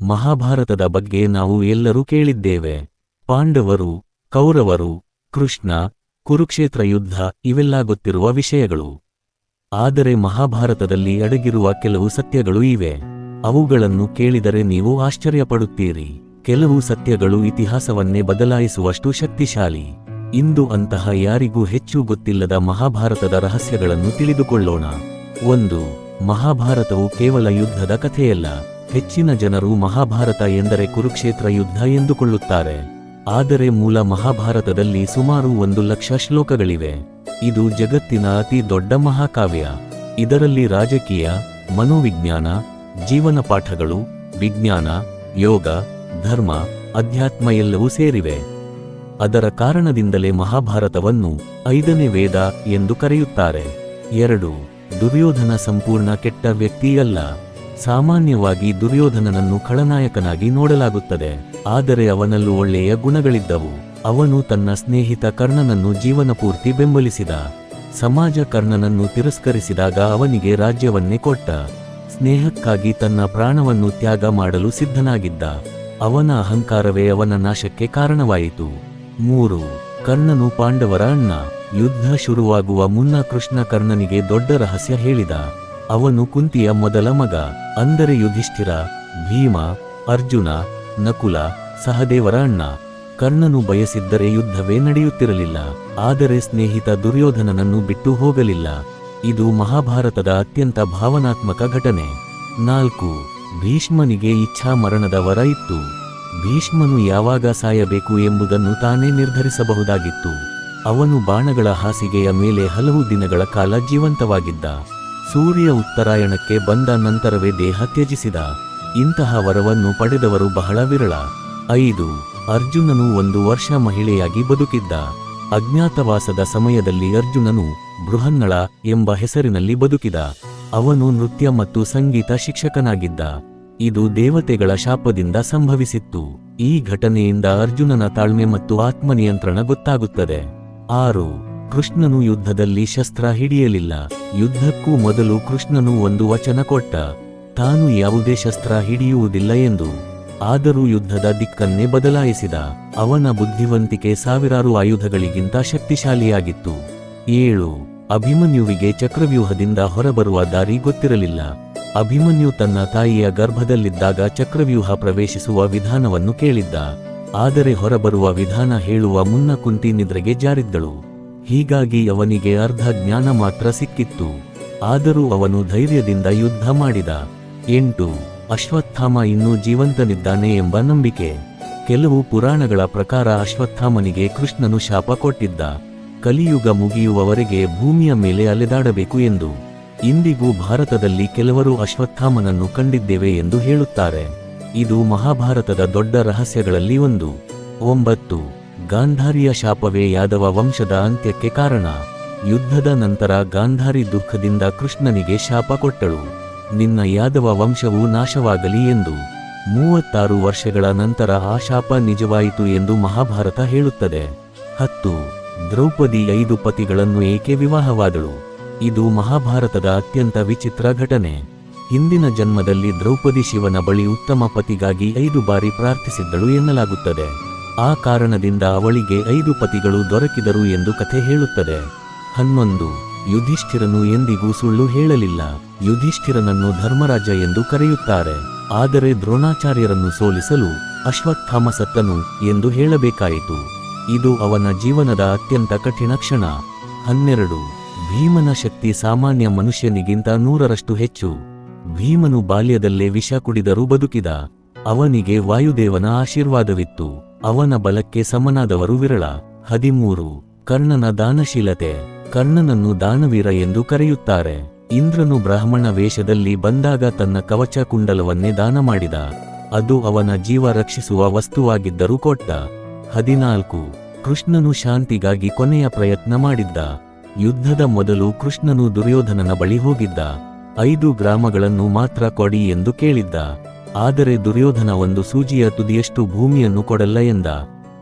ಮಹಾಭಾರತದ ಬಗ್ಗೆ ನಾವು ಎಲ್ಲರೂ ಕೇಳಿದ್ದೇವೆ. ಪಾಂಡವರು, ಕೌರವರು, ಕೃಷ್ಣ, ಕುರುಕ್ಷೇತ್ರ ಯುದ್ಧ ಇವೆಲ್ಲ ಗೊತ್ತಿರುವ ವಿಷಯಗಳು. ಆದರೆ ಮಹಾಭಾರತದಲ್ಲಿ ಅಡಗಿರುವ ಕೆಲವು ಸತ್ಯಗಳು ಇವೆ. ಅವುಗಳನ್ನು ಕೇಳಿದರೆ ನೀವು ಆಶ್ಚರ್ಯಪಡುತ್ತೀರಿ. ಕೆಲವು ಸತ್ಯಗಳು ಇತಿಹಾಸವನ್ನೇ ಬದಲಾಯಿಸುವಷ್ಟು ಶಕ್ತಿಶಾಲಿ. ಇಂದು ಅಂತಹ ಯಾರಿಗೂ ಹೆಚ್ಚು ಗೊತ್ತಿಲ್ಲದ ಮಹಾಭಾರತದ ರಹಸ್ಯಗಳನ್ನು ತಿಳಿದುಕೊಳ್ಳೋಣ. 1. ಮಹಾಭಾರತವು ಕೇವಲ ಯುದ್ಧದ ಕಥೆಯಲ್ಲ. ಹೆಚ್ಚಿನ ಜನರು ಮಹಾಭಾರತ ಎಂದರೆ ಕುರುಕ್ಷೇತ್ರ ಯುದ್ಧ ಎಂದುಕೊಳ್ಳುತ್ತಾರೆ. ಆದರೆ ಮೂಲ ಮಹಾಭಾರತದಲ್ಲಿ ಸುಮಾರು 1,00,000 ಶ್ಲೋಕಗಳಿವೆ. ಇದು ಜಗತ್ತಿನ ಅತಿ ದೊಡ್ಡ ಮಹಾಕಾವ್ಯ. ಇದರಲ್ಲಿ ರಾಜಕೀಯ, ಮನೋವಿಜ್ಞಾನ, ಜೀವನ ಪಾಠಗಳು, ವಿಜ್ಞಾನ, ಯೋಗ, ಧರ್ಮ, ಅಧ್ಯಾತ್ಮ ಎಲ್ಲವೂ ಸೇರಿವೆ. ಅದರ ಕಾರಣದಿಂದಲೇ ಮಹಾಭಾರತವನ್ನು 5ನೇ ವೇದ ಎಂದು ಕರೆಯುತ್ತಾರೆ. 2. ದುರ್ಯೋಧನ ಸಂಪೂರ್ಣ ಕೆಟ್ಟ ವ್ಯಕ್ತಿಯಲ್ಲ. ಸಾಮಾನ್ಯವಾಗಿ ದುರ್ಯೋಧನನನ್ನು ಖಳನಾಯಕನಾಗಿ ನೋಡಲಾಗುತ್ತದೆ. ಆದರೆ ಅವನಲ್ಲೂ ಒಳ್ಳೆಯ ಗುಣಗಳಿದ್ದವು. ಅವನು ತನ್ನ ಸ್ನೇಹಿತ ಕರ್ಣನನ್ನು ಜೀವನಪೂರ್ತಿ ಬೆಂಬಲಿಸಿದ. ಸಮಾಜ ಕರ್ಣನನ್ನು ತಿರಸ್ಕರಿಸಿದಾಗ ಅವನಿಗೆ ರಾಜ್ಯವನ್ನೇ ಕೊಟ್ಟ. ಸ್ನೇಹಕ್ಕಾಗಿ ತನ್ನ ಪ್ರಾಣವನ್ನು ತ್ಯಾಗ ಮಾಡಲು ಸಿದ್ಧನಾಗಿದ್ದ. ಅವನ ಅಹಂಕಾರವೇ ಅವನ ನಾಶಕ್ಕೆ ಕಾರಣವಾಯಿತು. 3. ಕರ್ಣನು ಪಾಂಡವರ ಅಣ್ಣ. ಯುದ್ಧ ಶುರುವಾಗುವ ಮುನ್ನ ಕೃಷ್ಣ ಕರ್ಣನಿಗೆ ದೊಡ್ಡ ರಹಸ್ಯ ಹೇಳಿದ. ಅವನು ಕುಂತಿಯ ಮೊದಲ ಮಗ. ಅಂದರೆ ಯುಧಿಷ್ಠಿರ, ಭೀಮ, ಅರ್ಜುನ, ನಕುಲ, ಸಹದೇವರ ಅಣ್ಣ. ಕರ್ಣನು ಬಯಸಿದ್ದರೆ ಯುದ್ಧವೇ ನಡೆಯುತ್ತಿರಲಿಲ್ಲ. ಆದರೆ ಸ್ನೇಹಿತ ದುರ್ಯೋಧನನನ್ನು ಬಿಟ್ಟು ಹೋಗಲಿಲ್ಲ. ಇದು ಮಹಾಭಾರತದ ಅತ್ಯಂತ ಭಾವನಾತ್ಮಕ ಘಟನೆ. 4. ಭೀಷ್ಮನಿಗೆ ಇಚ್ಛಾ ಮರಣದ ವರ ಇತ್ತು. ಭೀಷ್ಮನು ಯಾವಾಗ ಸಾಯಬೇಕು ಎಂಬುದನ್ನು ತಾನೇ ನಿರ್ಧರಿಸಬಹುದಾಗಿತ್ತು. ಅವನು ಬಾಣಗಳ ಹಾಸಿಗೆಯ ಮೇಲೆ ಹಲವು ದಿನಗಳ ಕಾಲ ಜೀವಂತವಾಗಿದ್ದ. ಸೂರ್ಯ ಉತ್ತರಾಯಣಕ್ಕೆ ಬಂದ ನಂತರವೇ ದೇಹ ತ್ಯಜಿಸಿದ. ಇಂತಹ ವರವನ್ನು ಪಡೆದವರು ಬಹಳ ವಿರಳ. 5. ಅರ್ಜುನನು 1 ವರ್ಷ ಮಹಿಳೆಯಾಗಿ ಬದುಕಿದ್ದ. ಅಜ್ಞಾತವಾಸದ ಸಮಯದಲ್ಲಿ ಅರ್ಜುನನು ಬೃಹನ್ನಳ ಎಂಬ ಹೆಸರಿನಲ್ಲಿ ಬದುಕಿದ. ಅವನು ನೃತ್ಯ ಮತ್ತು ಸಂಗೀತ ಶಿಕ್ಷಕನಾಗಿದ್ದ. ಇದು ದೇವತೆಗಳ ಶಾಪದಿಂದ ಸಂಭವಿಸಿತ್ತು. ಈ ಘಟನೆಯಿಂದ ಅರ್ಜುನನ ತಾಳ್ಮೆ ಮತ್ತು ಆತ್ಮನಿಯಂತ್ರಣ ಗೊತ್ತಾಗುತ್ತದೆ. 6. ಕೃಷ್ಣನು ಯುದ್ಧದಲ್ಲಿ ಶಸ್ತ್ರ ಹಿಡಿಯಲಿಲ್ಲ. ಯುದ್ಧಕ್ಕೂ ಮೊದಲು ಕೃಷ್ಣನು ಒಂದು ವಚನ ಕೊಟ್ಟ. ತಾನು ಯಾವುದೇ ಶಸ್ತ್ರ ಹಿಡಿಯುವುದಿಲ್ಲ ಎಂದು. ಆದರೂ ಯುದ್ಧದ ದಿಕ್ಕನ್ನೇ ಬದಲಾಯಿಸಿದ. ಅವನ ಬುದ್ಧಿವಂತಿಕೆ ಸಾವಿರಾರು ಆಯುಧಗಳಿಗಿಂತ ಶಕ್ತಿಶಾಲಿಯಾಗಿತ್ತು. 7. ಅಭಿಮನ್ಯುವಿಗೆ ಚಕ್ರವ್ಯೂಹದಿಂದ ಹೊರಬರುವ ದಾರಿ ಗೊತ್ತಿರಲಿಲ್ಲ. ಅಭಿಮನ್ಯು ತನ್ನ ತಾಯಿಯ ಗರ್ಭದಲ್ಲಿದ್ದಾಗ ಚಕ್ರವ್ಯೂಹ ಪ್ರವೇಶಿಸುವ ವಿಧಾನವನ್ನು ಕೇಳಿದ್ದ. ಆದರೆ ಹೊರಬರುವ ವಿಧಾನ ಹೇಳುವ ಮುನ್ನ ಕುಂತಿ ನಿದ್ರೆಗೆ ಜಾರಿದ್ದಳು. ಹೀಗಾಗಿ ಅವನಿಗೆ ಅರ್ಧ ಜ್ಞಾನ ಮಾತ್ರ ಸಿಕ್ಕಿತ್ತು. ಆದರೂ ಅವನು ಧೈರ್ಯದಿಂದ ಯುದ್ಧ ಮಾಡಿದ. 8. ಅಶ್ವತ್ಥಾಮ ಇನ್ನೂ ಜೀವಂತನಿದ್ದಾನೆ ಎಂಬ ನಂಬಿಕೆ. ಕೆಲವು ಪುರಾಣಗಳ ಪ್ರಕಾರ ಅಶ್ವತ್ಥಾಮನಿಗೆ ಕೃಷ್ಣನು ಶಾಪ ಕೊಟ್ಟಿದ್ದ. ಕಲಿಯುಗ ಮುಗಿಯುವವರೆಗೆ ಭೂಮಿಯ ಮೇಲೆ ಅಲೆದಾಡಬೇಕು ಎಂದು. ಇಂದಿಗೂ ಭಾರತದಲ್ಲಿ ಕೆಲವರು ಅಶ್ವತ್ಥಾಮನನ್ನು ಕಂಡಿದ್ದೇವೆ ಎಂದು ಹೇಳುತ್ತಾರೆ. ಇದು ಮಹಾಭಾರತದ ದೊಡ್ಡ ರಹಸ್ಯಗಳಲ್ಲಿ ಒಂದು. 9. ಗಾಂಧಾರಿಯ ಶಾಪವೇ ಯಾದವ ವಂಶದ ಅಂತ್ಯಕ್ಕೆ ಕಾರಣ. ಯುದ್ಧದ ನಂತರ ಗಾಂಧಾರಿ ದುಃಖದಿಂದ ಕೃಷ್ಣನಿಗೆ ಶಾಪ ಕೊಟ್ಟಳು. ನಿನ್ನ ಯಾದವ ವಂಶವು ನಾಶವಾಗಲಿ ಎಂದು. 36 ವರ್ಷಗಳ ನಂತರ ಆ ಶಾಪ ನಿಜವಾಯಿತು ಎಂದು ಮಹಾಭಾರತ ಹೇಳುತ್ತದೆ. 10. ದ್ರೌಪದಿ 5 ಪತಿಗಳನ್ನು ಏಕೆ ವಿವಾಹವಾದಳು? ಇದು ಮಹಾಭಾರತದ ಅತ್ಯಂತ ವಿಚಿತ್ರ ಘಟನೆ. ಹಿಂದಿನ ಜನ್ಮದಲ್ಲಿ ದ್ರೌಪದಿ ಶಿವನ ಬಳಿ ಉತ್ತಮ ಪತಿಗಾಗಿ 5 ಬಾರಿ ಪ್ರಾರ್ಥಿಸಿದ್ದಳು ಎನ್ನಲಾಗುತ್ತದೆ. ಆ ಕಾರಣದಿಂದ ಅವಳಿಗೆ 5 ಪತಿಗಳು ದೊರಕಿದರು ಎಂದು ಕಥೆ ಹೇಳುತ್ತದೆ. 11. ಯುಧಿಷ್ಠಿರನು ಎಂದಿಗೂ ಸುಳ್ಳು ಹೇಳಲಿಲ್ಲ. ಯುಧಿಷ್ಠಿರನನ್ನು ಧರ್ಮರಾಜ ಎಂದು ಕರೆಯುತ್ತಾರೆ. ಆದರೆ ದ್ರೋಣಾಚಾರ್ಯರನ್ನು ಸೋಲಿಸಲು ಅಶ್ವತ್ಥಾಮ ಸತ್ತನು ಎಂದು ಹೇಳಬೇಕಾಯಿತು. ಇದು ಅವನ ಜೀವನದ ಅತ್ಯಂತ ಕಠಿಣ ಕ್ಷಣ. 12. ಭೀಮನ ಶಕ್ತಿ ಸಾಮಾನ್ಯ ಮನುಷ್ಯನಿಗಿಂತ 100ರಷ್ಟು ಹೆಚ್ಚು. ಭೀಮನು ಬಾಲ್ಯದಲ್ಲೇ ವಿಷ ಕುಡಿದರೂ ಬದುಕಿದ. ಅವನಿಗೆ ವಾಯುದೇವನ ಆಶೀರ್ವಾದವಿತ್ತು. ಅವನ ಬಲಕ್ಕೆ ಸಮನಾದವರು ವಿರಳ. 13. ಕರ್ಣನ ದಾನಶೀಲತೆ. ಕರ್ಣನನ್ನು ದಾನವೀರ ಎಂದು ಕರೆಯುತ್ತಾರೆ. ಇಂದ್ರನು ಬ್ರಾಹ್ಮಣ ವೇಷದಲ್ಲಿ ಬಂದಾಗ ತನ್ನ ಕವಚ ಕುಂಡಲವನ್ನೇ ದಾನ ಮಾಡಿದ. ಅದು ಅವನ ಜೀವ ರಕ್ಷಿಸುವ ವಸ್ತುವಾಗಿದ್ದರೂ ಕೊಟ್ಟ. 14. ಕೃಷ್ಣನು ಶಾಂತಿಗಾಗಿ ಕೊನೆಯ ಪ್ರಯತ್ನ ಮಾಡಿದ್ದ. ಯುದ್ಧದ ಮೊದಲು ಕೃಷ್ಣನು ದುರ್ಯೋಧನನ ಬಳಿ ಹೋಗಿದ್ದ. 5 ಗ್ರಾಮಗಳನ್ನು ಮಾತ್ರ ಕೊಡಿ ಎಂದು ಕೇಳಿದ್ದ. ಆದರೆ ದುರ್ಯೋಧನ 1 ಸೂಜಿಯ ತುದಿಯಷ್ಟು ಭೂಮಿಯನ್ನು ಕೊಡಲ್ಲ ಎಂದ.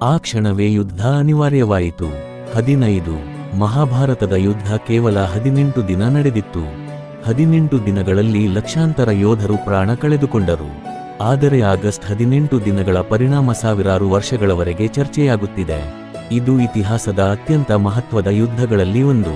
ಆ ಕ್ಷಣವೇ ಯುದ್ಧ ಅನಿವಾರ್ಯವಾಯಿತು. 15. ಮಹಾಭಾರತದ ಯುದ್ಧ ಕೇವಲ 18 ದಿನ ನಡೆದಿತ್ತು. 18 ದಿನಗಳಲ್ಲಿ ಲಕ್ಷಾಂತರ ಯೋಧರು ಪ್ರಾಣ ಕಳೆದುಕೊಂಡರು. ಆದರೆ ಆಗಸ್ಟ್ 18 ದಿನಗಳ ಪರಿಣಾಮ ಸಾವಿರಾರು ವರ್ಷಗಳವರೆಗೆ ಚರ್ಚೆಯಾಗುತ್ತಿದೆ. ಇದು ಇತಿಹಾಸದ ಅತ್ಯಂತ ಮಹತ್ವದ ಯುದ್ಧಗಳಲ್ಲಿ ಒಂದು.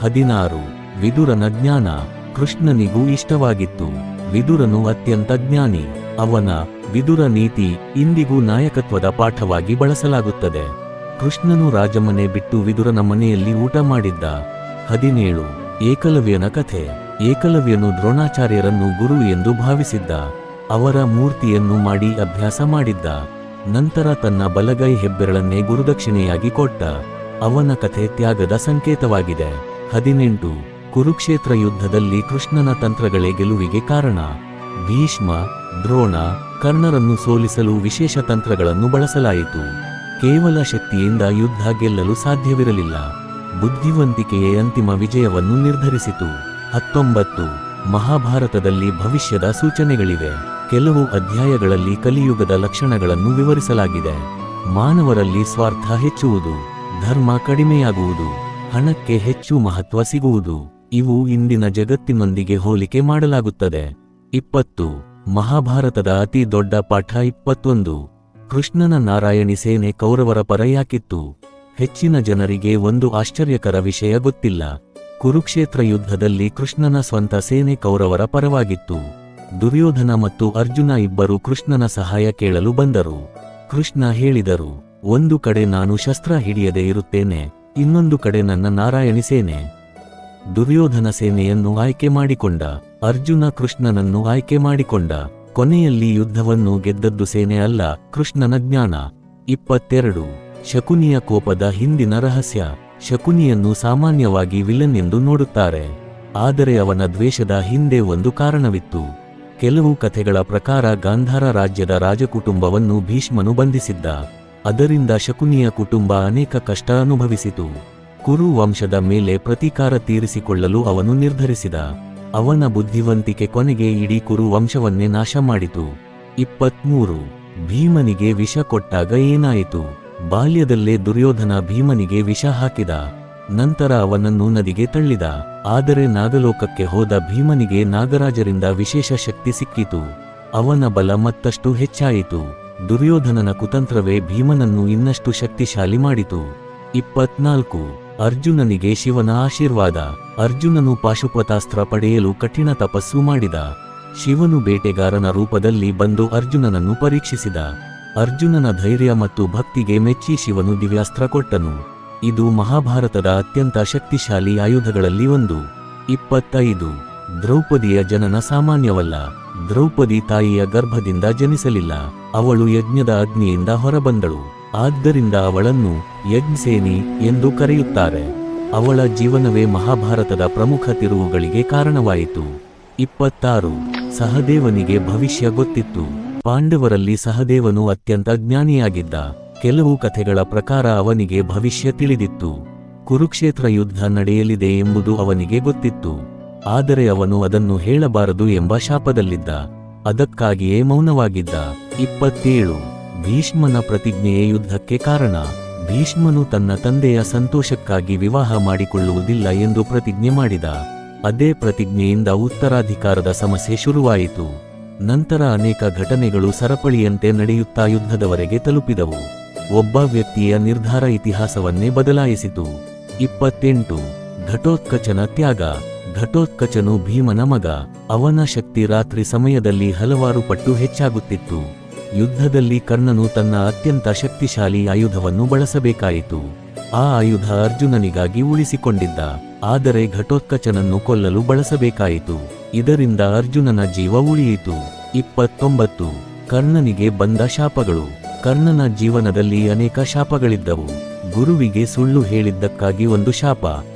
16. ವಿದುರನ ಜ್ಞಾನ. ಕೃಷ್ಣನಿಗೂ ಇಷ್ಟವಾಗಿತ್ತು. ವಿದುರನು ಅತ್ಯಂತ ಜ್ಞಾನಿ. ಅವನ ವಿದುರ ನೀತಿ ಇಂದಿಗೂ ನಾಯಕತ್ವದ ಪಾಠವಾಗಿ ಬಳಸಲಾಗುತ್ತದೆ. ಕೃಷ್ಣನು ರಾಜಮನೆ ಬಿಟ್ಟು ವಿದುರನ ಮನೆಯಲ್ಲಿ ಊಟ ಮಾಡಿದ್ದ. 17. ಏಕಲವ್ಯನ ಕಥೆ. ಏಕಲವ್ಯನು ದ್ರೋಣಾಚಾರ್ಯರನ್ನು ಗುರು ಎಂದು ಭಾವಿಸಿದ್ದ. ಅವರ ಮೂರ್ತಿಯನ್ನು ಮಾಡಿ ಅಭ್ಯಾಸ ಮಾಡಿದ್ದ. ನಂತರ ತನ್ನ ಬಲಗೈ ಹೆಬ್ಬೆರಳನ್ನೇ ಗುರುದಕ್ಷಿಣೆಯಾಗಿ ಕೊಟ್ಟ. ಅವನ ಕಥೆ ತ್ಯಾಗದ ಸಂಕೇತವಾಗಿದೆ. 18. ಕುರುಕ್ಷೇತ್ರ ಯುದ್ಧದಲ್ಲಿ ಕೃಷ್ಣನ ತಂತ್ರಗಳೇ ಗೆಲುವಿಗೆ ಕಾರಣ. ಭೀಷ್ಮ, ದ್ರೋಣ, ಕರ್ಣರನ್ನು ಸೋಲಿಸಲು ವಿಶೇಷ ತಂತ್ರಗಳನ್ನು ಬಳಸಲಾಯಿತು. ಕೇವಲ ಶಕ್ತಿಯಿಂದ ಯುದ್ಧ ಗೆಲ್ಲಲು ಸಾಧ್ಯವಿರಲಿಲ್ಲ. ಬುದ್ಧಿವಂತಿಕೆಯೇ ಅಂತಿಮ ವಿಜಯವನ್ನು ನಿರ್ಧರಿಸಿತು. 19. ಮಹಾಭಾರತದಲ್ಲಿ ಭವಿಷ್ಯದ ಸೂಚನೆಗಳಿವೆ. ಕೆಲವು ಅಧ್ಯಾಯಗಳಲ್ಲಿ ಕಲಿಯುಗದ ಲಕ್ಷಣಗಳನ್ನು ವಿವರಿಸಲಾಗಿದೆ. ಮಾನವರಲ್ಲಿ ಸ್ವಾರ್ಥ ಹೆಚ್ಚುವುದು, ಧರ್ಮ ಕಡಿಮೆಯಾಗುವುದು, ಹಣಕ್ಕೆ ಹೆಚ್ಚು ಮಹತ್ವ ಸಿಗುವುದು. ಇವು ಇಂದಿನ ಜಗತ್ತಿನೊಂದಿಗೆ ಹೋಲಿಕೆ ಮಾಡಲಾಗುತ್ತದೆ. 20. ಮಹಾಭಾರತದ ಅತಿ ದೊಡ್ಡ ಪಾಠ. 21. ಕೃಷ್ಣನ ನಾರಾಯಣಿ ಸೇನೆ ಕೌರವರ ಪರ ಯಾಕಿತ್ತು? ಹೆಚ್ಚಿನ ಜನರಿಗೆ ಒಂದು ಆಶ್ಚರ್ಯಕರ ವಿಷಯ ಗೊತ್ತಿಲ್ಲ. ಕುರುಕ್ಷೇತ್ರ ಯುದ್ಧದಲ್ಲಿ ಕೃಷ್ಣನ ಸ್ವಂತ ಸೇನೆ ಕೌರವರ ಪರವಾಗಿತ್ತು. ದುರ್ಯೋಧನ ಮತ್ತು ಅರ್ಜುನ ಇಬ್ಬರು ಕೃಷ್ಣನ ಸಹಾಯ ಕೇಳಲು ಬಂದರು. ಕೃಷ್ಣ ಹೇಳಿದರು, ಒಂದು ಕಡೆ ನಾನು ಶಸ್ತ್ರ ಹಿಡಿಯದೆ ಇರುತ್ತೇನೆ, ಇನ್ನೊಂದು ಕಡೆ ನನ್ನ ನಾರಾಯಣಿ ಸೇನೆ. ದುರ್ಯೋಧನ ಸೇನೆಯನ್ನು ಆಯ್ಕೆ ಮಾಡಿಕೊಂಡ. ಅರ್ಜುನ ಕೃಷ್ಣನನ್ನು ಆಯ್ಕೆ ಮಾಡಿಕೊಂಡ. ಕೊನೆಯಲ್ಲಿ ಯುದ್ಧವನ್ನು ಗೆದ್ದದ್ದು ಸೇನೆ ಅಲ್ಲ, ಕೃಷ್ಣನ ಜ್ಞಾನ. 22. ಶಕುನಿಯ ಕೋಪದ ಹಿಂದಿನ ರಹಸ್ಯ. ಶಕುನಿಯನ್ನು ಸಾಮಾನ್ಯವಾಗಿ ವಿಲನ್ ಎಂದು ನೋಡುತ್ತಾರೆ. ಆದರೆ ಅವನ ದ್ವೇಷದ ಹಿಂದೆ ಒಂದು ಕಾರಣವಿತ್ತು. ಕೆಲವು ಕಥೆಗಳ ಪ್ರಕಾರ ಗಾಂಧಾರ ರಾಜ್ಯದ ರಾಜಕುಟುಂಬವನ್ನು ಭೀಷ್ಮನು ಬಂಧಿಸಿದ್ದ. ಅದರಿಂದ ಶಕುನಿಯ ಕುಟುಂಬ ಅನೇಕ ಕಷ್ಟ ಅನುಭವಿಸಿತು. ಕುರು ವಂಶದ ಮೇಲೆ ಪ್ರತೀಕಾರ ತೀರಿಸಿಕೊಳ್ಳಲು ಅವನು ನಿರ್ಧರಿಸಿದ. ಅವನ ಬುದ್ಧಿವಂತಿಕೆ ಕೊನೆಗೆ ಇಡೀ ಕುರು ವಂಶವನ್ನೇ ನಾಶ ಮಾಡಿತು. 23. ಭೀಮನಿಗೆ ವಿಷ ಕೊಟ್ಟಾಗ ಏನಾಯಿತು? ಬಾಲ್ಯದಲ್ಲೇ ದುರ್ಯೋಧನ ಭೀಮನಿಗೆ ವಿಷ ಹಾಕಿದ. ನಂತರ ಅವನನ್ನು ನದಿಗೆ ತಳ್ಳಿದ. ಆದರೆ ನಾಗಲೋಕಕ್ಕೆ ಹೋದ ಭೀಮನಿಗೆ ನಾಗರಾಜರಿಂದ ವಿಶೇಷ ಶಕ್ತಿ ಸಿಕ್ಕಿತು. ಅವನ ಬಲ ಮತ್ತಷ್ಟು ಹೆಚ್ಚಾಯಿತು. ದುರ್ಯೋಧನನ ಕುತಂತ್ರವೇ ಭೀಮನನ್ನು ಇನ್ನಷ್ಟು ಶಕ್ತಿಶಾಲಿ ಮಾಡಿತು. 24. ಅರ್ಜುನನಿಗೆ ಶಿವನ ಆಶೀರ್ವಾದ. ಅರ್ಜುನನು ಪಾಶುಪತಾಸ್ತ್ರ ಪಡೆಯಲು ಕಠಿಣ ತಪಸ್ಸು ಮಾಡಿದ. ಶಿವನು ಬೇಟೆಗಾರನ ರೂಪದಲ್ಲಿ ಬಂದು ಅರ್ಜುನನನ್ನು ಪರೀಕ್ಷಿಸಿದ. ಅರ್ಜುನನ ಧೈರ್ಯ ಮತ್ತು ಭಕ್ತಿಗೆ ಮೆಚ್ಚಿ ಶಿವನು ದಿವ್ಯಾಸ್ತ್ರ ಕೊಟ್ಟನು. ಇದು ಮಹಾಭಾರತದ ಅತ್ಯಂತ ಶಕ್ತಿಶಾಲಿ ಆಯುಧಗಳಲ್ಲಿ ಒಂದು. 25. ದ್ರೌಪದಿಯ ಜನನ ಸಾಮಾನ್ಯವಲ್ಲ. ದ್ರೌಪದಿ ತಾಯಿಯ ಗರ್ಭದಿಂದ ಜನಿಸಲಿಲ್ಲ. ಅವಳು ಯಜ್ಞದ ಅಗ್ನಿಯಿಂದ ಹೊರಬಂದಳು. ಆದ್ದರಿಂದ ಅವಳನ್ನು ಯಜ್ಞಸೇನಿ ಎಂದು ಕರೆಯುತ್ತಾರೆ. ಅವಳ ಜೀವನವೇ ಮಹಾಭಾರತದ ಪ್ರಮುಖ ತಿರುವುಗಳಿಗೆ ಕಾರಣವಾಯಿತು. 26. ಸಹದೇವನಿಗೆ ಭವಿಷ್ಯ ಗೊತ್ತಿತ್ತು. ಪಾಂಡವರಲ್ಲಿ ಸಹದೇವನು ಅತ್ಯಂತ ಜ್ಞಾನಿಯಾಗಿದ್ದ. ಕೆಲವು ಕಥೆಗಳ ಪ್ರಕಾರ ಅವನಿಗೆ ಭವಿಷ್ಯ ತಿಳಿದಿತ್ತು. ಕುರುಕ್ಷೇತ್ರ ಯುದ್ಧ ನಡೆಯಲಿದೆ ಎಂಬುದು ಅವನಿಗೆ ಗೊತ್ತಿತ್ತು. ಆದರೆ ಅವನು ಅದನ್ನು ಹೇಳಬಾರದು ಎಂಬ ಶಾಪದಲ್ಲಿದ್ದ. ಅದಕ್ಕಾಗಿಯೇ ಮೌನವಾಗಿದ್ದ. 27. ಭೀಷ್ಮನ ಪ್ರತಿಜ್ಞೆಯೇ ಯುದ್ಧಕ್ಕೆ ಕಾರಣ. ಭೀಷ್ಮನು ತನ್ನ ತಂದೆಯ ಸಂತೋಷಕ್ಕಾಗಿ ವಿವಾಹ ಮಾಡಿಕೊಳ್ಳುವುದಿಲ್ಲ ಎಂದು ಪ್ರತಿಜ್ಞೆ ಮಾಡಿದ. ಅದೇ ಪ್ರತಿಜ್ಞೆಯಿಂದ ಉತ್ತರಾಧಿಕಾರದ ಸಮಸ್ಯೆ ಶುರುವಾಯಿತು. ನಂತರ ಅನೇಕ ಘಟನೆಗಳು ಸರಪಳಿಯಂತೆ ನಡೆಯುತ್ತಾ ಯುದ್ಧದವರೆಗೆ ತಲುಪಿದವು. ಒಬ್ಬ ವ್ಯಕ್ತಿಯ ನಿರ್ಧಾರ ಇತಿಹಾಸವನ್ನೇ ಬದಲಾಯಿಸಿತು. 28. ಘಟೋತ್ಕಚನ ತ್ಯಾಗ. ಘಟೋತ್ಕಚನು ಭೀಮನ ಮಗ. ಅವನ ಶಕ್ತಿ ರಾತ್ರಿ ಸಮಯದಲ್ಲಿ ಹಲವಾರು ಪಟ್ಟು ಹೆಚ್ಚಾಗುತ್ತಿತ್ತು. ಯುದ್ಧದಲ್ಲಿ ಕರ್ಣನು ತನ್ನ ಅತ್ಯಂತ ಶಕ್ತಿಶಾಲಿ ಆಯುಧವನ್ನು ಬಳಸಬೇಕಾಯಿತು. ಆ ಆಯುಧ ಅರ್ಜುನನಿಗಾಗಿ ಉಳಿಸಿಕೊಂಡಿದ್ದ. ಆದರೆ ಘಟೋತ್ಕಚನನ್ನು ಕೊಲ್ಲಲು ಬಳಸಬೇಕಾಯಿತು. ಇದರಿಂದ ಅರ್ಜುನನ ಜೀವ ಉಳಿಯಿತು. 29. ಕರ್ಣನಿಗೆ ಬಂದ ಶಾಪಗಳು. ಕರ್ಣನ ಜೀವನದಲ್ಲಿ ಅನೇಕ ಶಾಪಗಳಿದ್ದವು. ಗುರುವಿಗೆ ಸುಳ್ಳು ಹೇಳಿದ್ದಕ್ಕಾಗಿ ಒಂದು ಶಾಪ.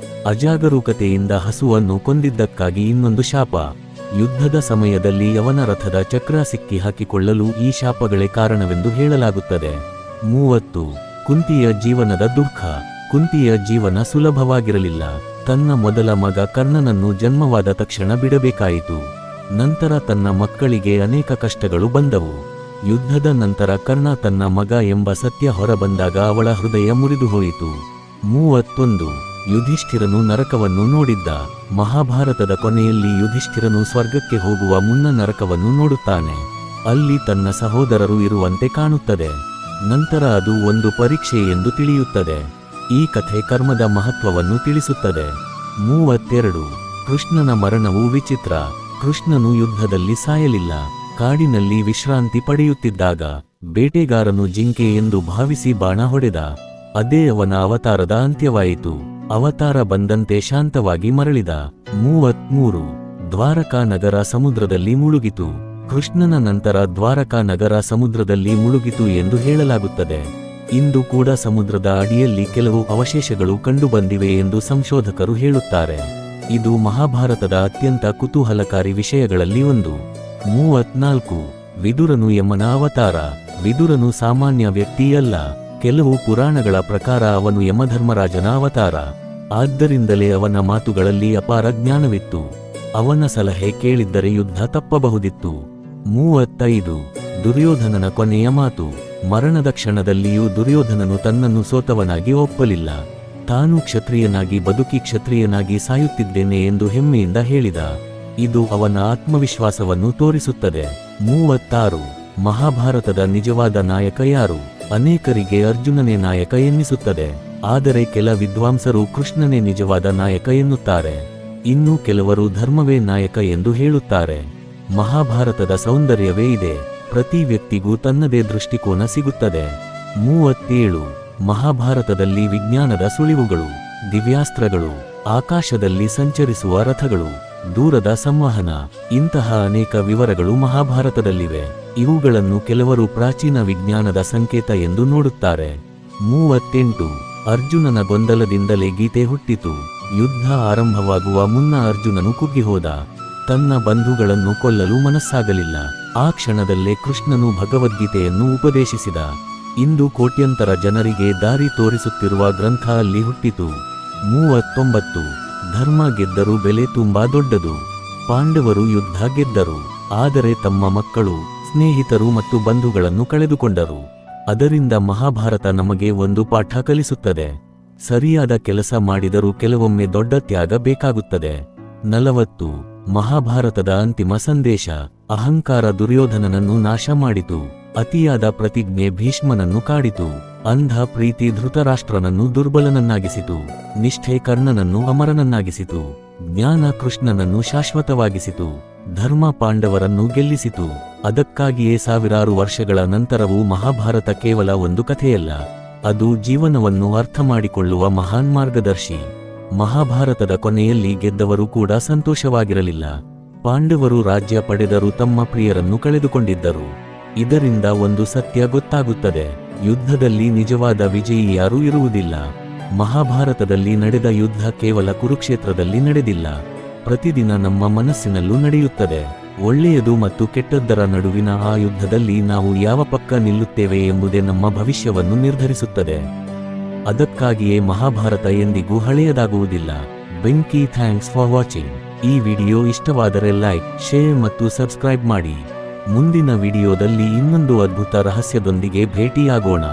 ಅಜಾಗರೂಕತೆಯಿಂದ ಹಸುವನ್ನು ಕೊಂದಿದ್ದಕ್ಕಾಗಿ ಇನ್ನೊಂದು ಶಾಪ. ಯುದ್ಧದ ಸಮಯದಲ್ಲಿ ಅವನ ರಥದ ಚಕ್ರ ಸಿಕ್ಕಿ ಹಾಕಿಕೊಳ್ಳಲು ಈ ಶಾಪಗಳೇ ಕಾರಣವೆಂದು ಹೇಳಲಾಗುತ್ತದೆ. 30. ಕುಂತಿಯ ಜೀವನದ ದುಃಖ. ಕುಂತಿಯ ಜೀವನ ಸುಲಭವಾಗಿರಲಿಲ್ಲ. ತನ್ನ ಮೊದಲ ಮಗ ಕರ್ಣನನ್ನು ಜನ್ಮವಾದ ತಕ್ಷಣ ಬಿಡಬೇಕಾಯಿತು. ನಂತರ ತನ್ನ ಮಕ್ಕಳಿಗೆ ಅನೇಕ ಕಷ್ಟಗಳು ಬಂದವು. ಯುದ್ಧದ ನಂತರ ಕರ್ಣ ತನ್ನ ಮಗ ಎಂಬ ಸತ್ಯ ಹೊರಬಂದಾಗ ಅವಳ ಹೃದಯ ಮುರಿದು ಹೋಯಿತು. 31. ಯುಧಿಷ್ಠಿರನು ನರಕವನ್ನು ನೋಡಿದ್ದ. ಮಹಾಭಾರತದ ಕೊನೆಯಲ್ಲಿ ಯುಧಿಷ್ಠಿರನು ಸ್ವರ್ಗಕ್ಕೆ ಹೋಗುವ ಮುನ್ನ ನರಕವನ್ನು ನೋಡುತ್ತಾನೆ. ಅಲ್ಲಿ ತನ್ನ ಸಹೋದರರು ಇರುವಂತೆ ಕಾಣುತ್ತದೆ. ನಂತರ ಅದು ಒಂದು ಪರೀಕ್ಷೆ ಎಂದು ತಿಳಿಯುತ್ತದೆ. ಈ ಕಥೆ ಕರ್ಮದ ಮಹತ್ವವನ್ನು ತಿಳಿಸುತ್ತದೆ. 32. ಕೃಷ್ಣನ ಮರಣವು ವಿಚಿತ್ರ. ಕೃಷ್ಣನು ಯುದ್ಧದಲ್ಲಿ ಸಾಯಲಿಲ್ಲ. ಕಾಡಿನಲ್ಲಿ ವಿಶ್ರಾಂತಿ ಪಡೆಯುತ್ತಿದ್ದಾಗ ಬೇಟೆಗಾರನು ಜಿಂಕೆ ಎಂದು ಭಾವಿಸಿ ಬಾಣ ಹೊಡೆದ. ಅದೇ ಅವನ ಅವತಾರದ ಅಂತ್ಯವಾಯಿತು. ಅವತಾರ ಬಂದಂತೆ ಶಾಂತವಾಗಿ ಮರಳಿದ. 33. ದ್ವಾರಕಾ ನಗರ ಸಮುದ್ರದಲ್ಲಿ ಮುಳುಗಿತು. ಕೃಷ್ಣನ ನಂತರ ದ್ವಾರಕಾ ನಗರ ಸಮುದ್ರದಲ್ಲಿ ಮುಳುಗಿತು ಎಂದು ಹೇಳಲಾಗುತ್ತದೆ. ಇಂದು ಕೂಡ ಸಮುದ್ರದ ಅಡಿಯಲ್ಲಿ ಕೆಲವು ಅವಶೇಷಗಳು ಕಂಡುಬಂದಿವೆ ಎಂದು ಸಂಶೋಧಕರು ಹೇಳುತ್ತಾರೆ. ಇದು ಮಹಾಭಾರತದ ಅತ್ಯಂತ ಕುತೂಹಲಕಾರಿ ವಿಷಯಗಳಲ್ಲಿ ಒಂದು. 34. ವಿದುರನು ಯಮನ ಅವತಾರ. ವಿದುರನು ಸಾಮಾನ್ಯ ವ್ಯಕ್ತಿಯಲ್ಲ. ಕೆಲವು ಪುರಾಣಗಳ ಪ್ರಕಾರ ಅವನು ಯಮಧರ್ಮರಾಜನ ಅವತಾರ. ಆದ್ದರಿಂದಲೇ ಅವನ ಮಾತುಗಳಲ್ಲಿ ಅಪಾರ ಜ್ಞಾನವಿತ್ತು. ಅವನ ಸಲಹೆ ಕೇಳಿದ್ದರೆ ಯುದ್ಧ ತಪ್ಪಬಹುದಿತ್ತು. 35. ದುರ್ಯೋಧನನ ಕೊನೆಯ ಮಾತು. ಮರಣದ ಕ್ಷಣದಲ್ಲಿಯೂ ದುರ್ಯೋಧನನು ತನ್ನನ್ನು ಸೋತವನಾಗಿ ಒಪ್ಪಲಿಲ್ಲ. ತಾನು ಕ್ಷತ್ರಿಯನಾಗಿ ಬದುಕಿ ಕ್ಷತ್ರಿಯನಾಗಿ ಸಾಯುತ್ತಿದ್ದೇನೆ ಎಂದು ಹೆಮ್ಮೆಯಿಂದ ಹೇಳಿದ. ಇದು ಅವನ ಆತ್ಮವಿಶ್ವಾಸವನ್ನು ತೋರಿಸುತ್ತದೆ. 36. ಮಹಾಭಾರತದ ನಿಜವಾದ ನಾಯಕ ಯಾರು? ಅನೇಕರಿಗೆ ಅರ್ಜುನನೇ ನಾಯಕ ಎನ್ನಿಸುತ್ತದೆ. ಆದರೆ ಕೆಲ ವಿದ್ವಾಂಸರು ಕೃಷ್ಣನೇ ನಿಜವಾದ ನಾಯಕ ಎನ್ನುತ್ತಾರೆ. ಇನ್ನು ಕೆಲವರು ಧರ್ಮವೇ ನಾಯಕ ಎಂದು ಹೇಳುತ್ತಾರೆ. ಮಹಾಭಾರತದ ಸೌಂದರ್ಯವೇ ಇದೆ. ಪ್ರತಿ ವ್ಯಕ್ತಿಗೂ ತನ್ನದೇ ದೃಷ್ಟಿಕೋನ ಸಿಗುತ್ತದೆ. 37. ಮಹಾಭಾರತದಲ್ಲಿ ವಿಜ್ಞಾನದ ಸುಳಿವುಗಳು. ದಿವ್ಯಾಸ್ತ್ರಗಳು, ಆಕಾಶದಲ್ಲಿ ಸಂಚರಿಸುವ ರಥಗಳು, ದೂರದ ಸಂವಹನ, ಇಂತಹ ಅನೇಕ ವಿವರಗಳು ಮಹಾಭಾರತದಲ್ಲಿವೆ. ಇವುಗಳನ್ನು ಕೆಲವರು ಪ್ರಾಚೀನ ವಿಜ್ಞಾನದ ಸಂಕೇತ ಎಂದು ನೋಡುತ್ತಾರೆ. 38. ಅರ್ಜುನನ ಗೊಂದಲದಿಂದಲೇ ಗೀತೆ ಹುಟ್ಟಿತು. ಯುದ್ಧ ಆರಂಭವಾಗುವ ಮುನ್ನ ಅರ್ಜುನನು ಕುಗ್ಗಿಹೋದ. ತನ್ನ ಬಂಧುಗಳನ್ನು ಕೊಲ್ಲಲು ಮನಸ್ಸಾಗಲಿಲ್ಲ. ಆ ಕ್ಷಣದಲ್ಲೇ ಕೃಷ್ಣನು ಭಗವದ್ಗೀತೆಯನ್ನು ಉಪದೇಶಿಸಿದ. ಇಂದು ಕೋಟ್ಯಂತರ ಜನರಿಗೆ ದಾರಿ ತೋರಿಸುತ್ತಿರುವ ಗ್ರಂಥ ಅಲ್ಲಿ ಹುಟ್ಟಿತು. 39. ಧರ್ಮ ಗೆದ್ದರೂ ಬೆಲೆ ತುಂಬಾ ದೊಡ್ಡದು. ಪಾಂಡವರು ಯುದ್ಧ ಗೆದ್ದರು, ಆದರೆ ತಮ್ಮ ಮಕ್ಕಳು, ಸ್ನೇಹಿತರು ಮತ್ತು ಬಂಧುಗಳನ್ನು ಕಳೆದುಕೊಂಡರು. ಅದರಿಂದ ಮಹಾಭಾರತ ನಮಗೆ ಒಂದು ಪಾಠ ಕಲಿಸುತ್ತದೆ. ಸರಿಯಾದ ಕೆಲಸ ಮಾಡಿದರೂ ಕೆಲವೊಮ್ಮೆ ದೊಡ್ಡ ತ್ಯಾಗ ಬೇಕಾಗುತ್ತದೆ. 40. ಮಹಾಭಾರತದ ಅಂತಿಮ ಸಂದೇಶ. ಅಹಂಕಾರ ದುರ್ಯೋಧನನನ್ನು ನಾಶ ಮಾಡಿತು. ಅತಿಯಾದ ಪ್ರತಿಜ್ಞೆ ಭೀಷ್ಮನನ್ನು ಕಾಡಿತು. ಅಂಧ ಪ್ರೀತಿ ಧೃತರಾಷ್ಟ್ರನನ್ನು ದುರ್ಬಲನನ್ನಾಗಿಸಿತು. ನಿಷ್ಠೆ ಕರ್ಣನನ್ನು ಅಮರನನ್ನಾಗಿಸಿತು. ಜ್ಞಾನ ಕೃಷ್ಣನನ್ನು ಶಾಶ್ವತವಾಗಿಸಿತು. ಧರ್ಮ ಪಾಂಡವರನ್ನು ಗೆಲ್ಲಿಸಿತು. ಅದಕ್ಕಾಗಿಯೇ ಸಾವಿರಾರು ವರ್ಷಗಳ ನಂತರವೂ ಮಹಾಭಾರತ ಕೇವಲ ಒಂದು ಕಥೆಯಲ್ಲ, ಅದು ಜೀವನವನ್ನು ಅರ್ಥಮಾಡಿಕೊಳ್ಳುವ ಮಹಾನ್ ಮಾರ್ಗದರ್ಶಿ. ಮಹಾಭಾರತದ ಕೊನೆಯಲ್ಲಿ ಗೆದ್ದವರು ಕೂಡ ಸಂತೋಷವಾಗಿರಲಿಲ್ಲ. ಪಾಂಡವರು ರಾಜ್ಯ ಪಡೆದರೂ ತಮ್ಮ ಪ್ರಿಯರನ್ನು ಕಳೆದುಕೊಂಡಿದ್ದರು. ಇದರಿಂದ ಒಂದು ಸತ್ಯ ಗೊತ್ತಾಗುತ್ತದೆ: ಯುದ್ಧದಲ್ಲಿ ನಿಜವಾದ ವಿಜಯಿ ಯಾರೂ ಇರುವುದಿಲ್ಲ. ಮಹಾಭಾರತದಲ್ಲಿ ನಡೆದ ಯುದ್ಧ ಕೇವಲ ಕುರುಕ್ಷೇತ್ರದಲ್ಲಿ ನಡೆದಿಲ್ಲ, ಪ್ರತಿದಿನ ನಮ್ಮ ಮನಸ್ಸಿನಲ್ಲೂ ನಡೆಯುತ್ತದೆ. ಒಳ್ಳೆಯದು ಮತ್ತು ಕೆಟ್ಟದ್ದರ ನಡುವಿನ ಆ ಯುದ್ಧದಲ್ಲಿ ನಾವು ಯಾವ ಪಕ್ಕ ನಿಲ್ಲುತ್ತೇವೆ ಎಂಬುದೇ ನಮ್ಮ ಭವಿಷ್ಯವನ್ನು ನಿರ್ಧರಿಸುತ್ತದೆ. ಅದಕ್ಕಾಗಿಯೇ ಮಹಾಭಾರತ ಎಂದಿಗೂ ಹಳೆಯದಾಗುವುದಿಲ್ಲ. ಬೆಂಕಿ ಥ್ಯಾಂಕ್ಸ್ ಫಾರ್ ವಾಚಿಂಗ್. ಈ ವಿಡಿಯೋ ಇಷ್ಟವಾದರೆ ಲೈಕ್, ಶೇರ್ ಮತ್ತು ಸಬ್ಸ್ಕ್ರೈಬ್ ಮಾಡಿ. ಮುಂದಿನ ವಿಡಿಯೋದಲ್ಲಿ ಇನ್ನೊಂದು ಅದ್ಭುತ ರಹಸ್ಯದೊಂದಿಗೆ ಭೇಟಿಯಾಗೋಣ.